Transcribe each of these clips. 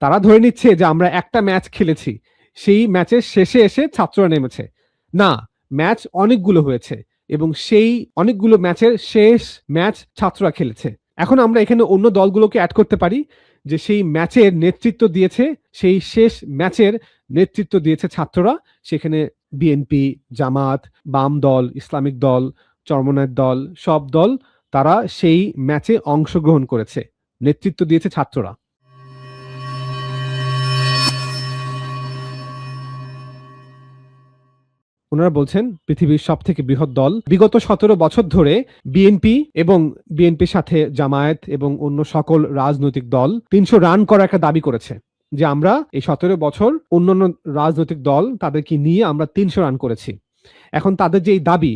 তারা ধরে নিচ্ছে যে আমরা একটা ম্যাচ খেলেছি, সেই ম্যাচের শেষে এসে ছাত্ররা নেমেছে। না, ম্যাচ অনেকগুলো হয়েছে এবং সেই অনেকগুলো ম্যাচের শেষ ম্যাচ ছাত্ররা খেলেছে। এখন আমরা এখানে অন্য দলগুলোকে অ্যাড করতে পারি যে সেই ম্যাচের নেতৃত্ব দিয়েছে, সেই শেষ ম্যাচের নেতৃত্ব দিয়েছে ছাত্ররা। সেখানে বিএনপি, জামাত, বাম দল, ইসলামিক দল, চরমনায়ের দল, সব দল তারা সেই ম্যাচে অংশগ্রহণ করেছে, নেতৃত্ব দিয়েছে ছাত্ররা। ওনারা বলছেন পৃথিবীর সব থেকে বৃহৎ দল বিগত 17 বছর ধরে বিএনপি এবং বিএনপির সাথে জামায়াত এবং অন্য সকল রাজনৈতিক দল 300 রান করার একটা দাবি করেছে, যে আমরা এই 17 বছর অন্যান্য রাজনৈতিক দল তাদেরকে নিয়ে আমরা 300 রান করেছি। এখন তাদের যে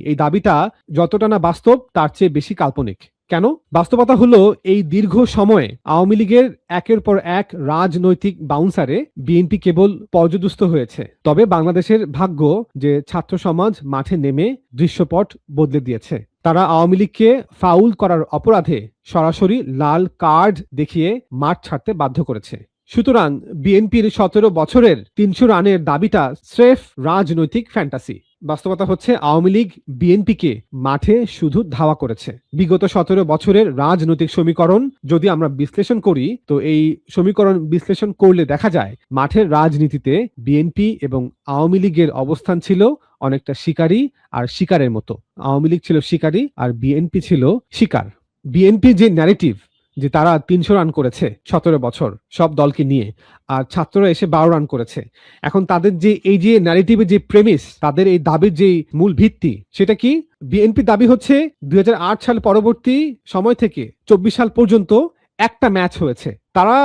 এই দাবিটা যতটা না বাস্তব তার চেয়ে বেশি কাল্পনিক। কেন? বাস্তবতা হলো এই দীর্ঘ সময়ে আওয়ামী লীগের একের পর এক রাজনৈতিক বাউন্সারে বিএনপি কেবল পর্যদুস্ত হয়েছে। তবে বাংলাদেশের ভাগ্য যে ছাত্র সমাজ মাঠে নেমে দৃশ্যপট বদলে দিয়েছে। তারা আওয়ামী লীগকে ফাউল করার অপরাধে সরাসরি লাল কার্ড দেখিয়ে মাঠ ছাড়তে বাধ্য করেছে। সুতরাং বিএনপির 17 বছরের 300 রানের দাবিটা স্রেফ রাজনৈতিক ফ্যান্টাসি। বাস্তবতা হচ্ছে আওয়ামী লীগ বিএনপিকে মাঠে শুধু ধাওয়া করেছে। বিগত 17 বছরের রাজনৈতিক সমীকরণ যদি আমরা বিশ্লেষণ করি, তো এই সমীকরণ বিশ্লেষণ করলে দেখা যায় মাঠের রাজনীতিতে বিএনপি এবং আওয়ামী লীগের অবস্থান ছিল অনেকটা শিকারী আর শিকারের মতো। আওয়ামী লীগ ছিল শিকারী আর বিএনপি ছিল শিকার। বিএনপির যে ন্যারেটিভ যে তারা 300 রান করেছে 17 বছর সব দলকে নিয়ে, আর ছাত্ররা এসে 12 রান করেছে। এখন তাদের যে এই যে ন্যারেটিভের যে প্রেমিস, তাদের এই দাবির যে মূল ভিত্তি, সেটা কি? বিএনপি দাবি হচ্ছে 2008 সাল পরবর্তী সময় থেকে 24 সাল পর্যন্ত একটা ম্যাচ হয়েছে। তারা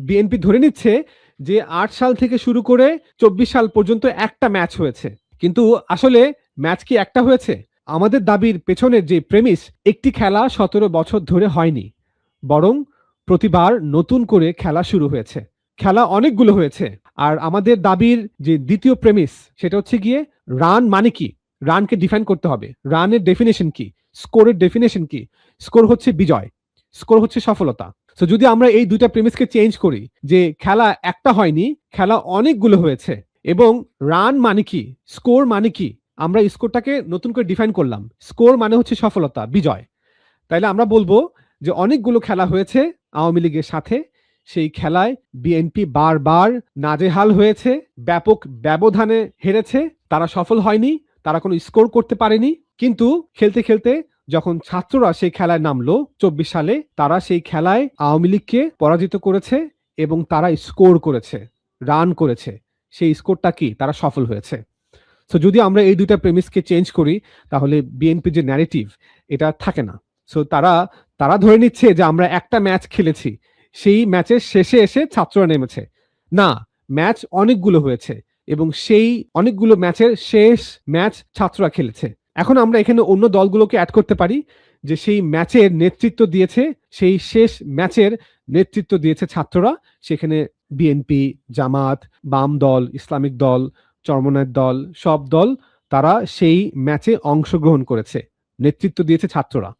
বিএনপি ধরে নিচ্ছে যে 8 সাল থেকে শুরু করে 24 সাল পর্যন্ত একটা ম্যাচ হয়েছে। কিন্তু আসলে ম্যাচ কি একটা হয়েছে? আমাদের দাবির পেছনের যে প্রেমিস, একটি খেলা 17 বছর ধরে হয়নি, বরং প্রতিবার নতুন করে খেলা শুরু হয়েছে। খেলা অনেকগুলো হয়েছে। আর আমাদের দাবির যে দ্বিতীয় প্রেমিস, সেটা হচ্ছে গিয়ে রান মানে কি? রানকে ডিফাইন করতে হবে। রানের ডেফিনেশন কি? স্কোরের ডেফিনেশন কি? স্কোর হচ্ছে বিজয়, স্কোর হচ্ছে সফলতা। তো যদি আমরা এই দুইটা প্রেমিসকে চেঞ্জ করি, যে খেলা একটা হয়নি, খেলা অনেকগুলো হয়েছে, এবং রান মানে কি, স্কোর মানে কি, আমরা স্কোরটাকে নতুন করে ডিফাইন করলাম। স্কোর মানে হচ্ছে সফলতা, বিজয়। তাইলে আমরা বলবো যে অনেকগুলো খেলা হয়েছে আওয়ামী লীগের সাথে, সেই খেলায় বিএনপি বারবার নাজেহাল হয়েছে, ব্যাপক ব্যবধানে হেরেছে, তারা সফল হয়নি, তারা কোনো স্কোর করতে পারেনি। কিন্তু খেলতে খেলতে যখন ছাত্ররা সেই খেলায় নামলো 24 সালে, তারা সেই খেলায় আওয়ামী লীগকে পরাজিত করেছে এবং তারা স্কোর করেছে, রান করেছে। সেই স্কোরটা কি? তারা সফল হয়েছে। সো যদি আমরা এই দুইটা প্রেমিসকে চেঞ্জ করি, তাহলে বিএনপি যে ন্যারেটিভ, এটা থাকে না। সো তারা ধরে নিচ্ছে যে আমরা একটা ম্যাচ খেলেছি, সেই ম্যাচের শেষে এসে ছাত্ররা নেমেছে। না, ম্যাচ অনেকগুলো হয়েছে এবং সেই অনেকগুলো ম্যাচের শেষ ম্যাচ ছাত্ররা খেলেছে। এখন আমরা এখানে অন্য দলগুলোকে অ্যাড করতে পারি যে সেই ম্যাচের নেতৃত্ব দিয়েছে, সেই শেষ ম্যাচের নেতৃত্ব দিয়েছে ছাত্ররা। সেখানে বিএনপি, জামাত, বাম দল, ইসলামিক দল, চরমনায়ের দল, সব দল তারা সেই ম্যাচে অংশগ্রহণ করেছে, নেতৃত্ব দিয়েছে ছাত্ররা।